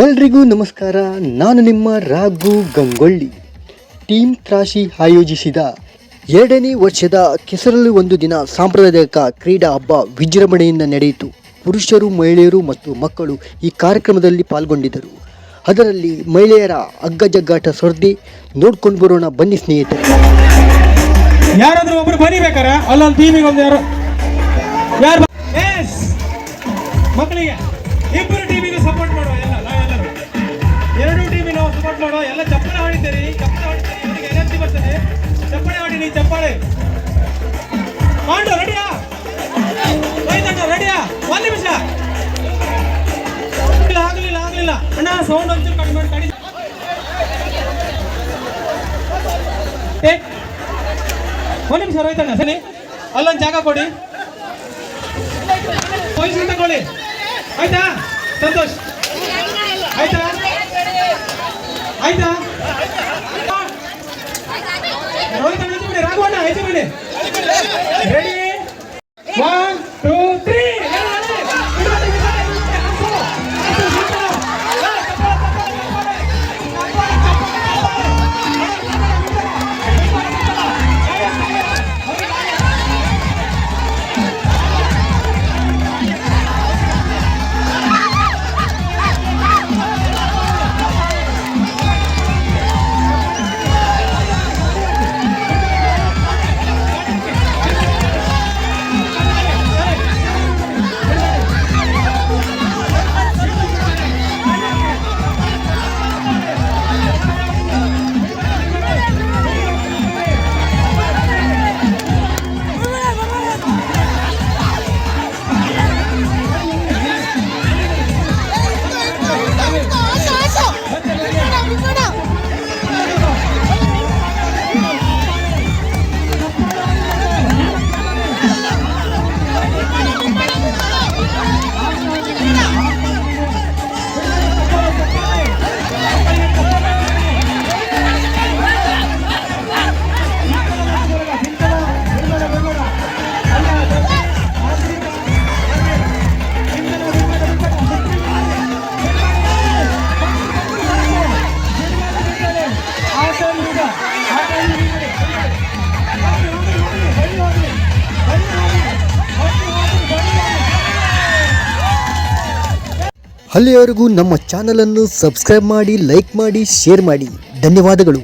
ಎಲ್ರಿಗೂ ನಮಸ್ಕಾರ. ನಾನು ನಿಮ್ಮ ರಾಘು ಗಂಗೊಳ್ಳಿ. ಟೀಮ್ ತ್ರಾಶಿ ಆಯೋಜಿಸಿದ 2ನೇ ವರ್ಷದ ಕೆಸರಲು ಒಂದು ದಿನ ಸಾಂಪ್ರದಾಯಿಕ ಕ್ರೀಡಾ ಹಬ್ಬ ವಿಜೃಂಭಣೆಯಿಂದ ನಡೆಯಿತು. ಪುರುಷರು, ಮಹಿಳೆಯರು ಮತ್ತು ಮಕ್ಕಳು ಈ ಕಾರ್ಯಕ್ರಮದಲ್ಲಿ ಪಾಲ್ಗೊಂಡಿದ್ದರು. ಅದರಲ್ಲಿ ಮಹಿಳೆಯರ ಹಗ್ಗಜಗ್ಗಾಟ ಸ್ಪರ್ಧೆ ನೋಡ್ಕೊಂಡು ಬರೋಣ ಬನ್ನಿ ಸ್ನೇಹಿತರೆ. ಯಾರಾದ್ರೂ ಒಬ್ರು ಬರಿಬೇಕಾರ ಅಲ್ಲೊಂದು ಟೀಮಿಗೆ ಒಂದು ಯಾರು ಮಕ್ಕಳಿಗೆ ಇಬ್ಬರು ಟೀಮಿಗೆ ಸಪೋರ್ಟ್ ಮಾಡುವ. ನಾವೆಲ್ಲರೂ ಎರಡು ಟೀಮಿಗೆ ನಾವು ಸಪೋರ್ಟ್ ಮಾಡುವ. ಎಲ್ಲ ಚಪ್ಪಾಳೆ ಹೊಡಿತೀರಿ, ಇವರಿಗೆ ಎನರ್ಜಿ ಬರ್ತದೆ. ಚಪ್ಪಾಳೆ ಹೊಡಿರಿ, ಚಪ್ಪಾಳೆ ಮಾಡು. ರೆಡಿಯಾ ರೆಡಿಯಾ? ಒಂದು ನಿಮಿಷ. ಆಗ್ಲಿಲ್ಲ ಅಣ್ಣ, ಸೌಂಡ್ ಒಂಚೂರು ಕಡಿಮೆ ಮಾಡಿ. ಒಂದು ನಿಮಿಷ ರೋಹಿತಣ್ಣ, ಸರಿ ಅಲ್ಲೊಂದು ಜಾಗ ಕೊಡಿ, ಪೊಸಿಷನ್ ತಗೊಳ್ಳಿ. ಆಯ್ತಾ ಸಂತೋಷ್? ಆಯ್ತಾ ರೋಹಿತಣ್ಣ ಹೆಚ್ಚು ಬಿಡಿ, ರಾಘವಣ್ಣ ಹೆಚ್ಚು ಬಿಡಿ. ರೆಡಿ, 1 2 3. ಅಲ್ಲಿಯವರೆಗೂ ನಮ್ಮ ಚಾನಲನ್ನು ಸಬ್ಸ್ಕ್ರೈಬ್ ಮಾಡಿ, ಲೈಕ್ ಮಾಡಿ, ಶೇರ್ ಮಾಡಿ. ಧನ್ಯವಾದಗಳು.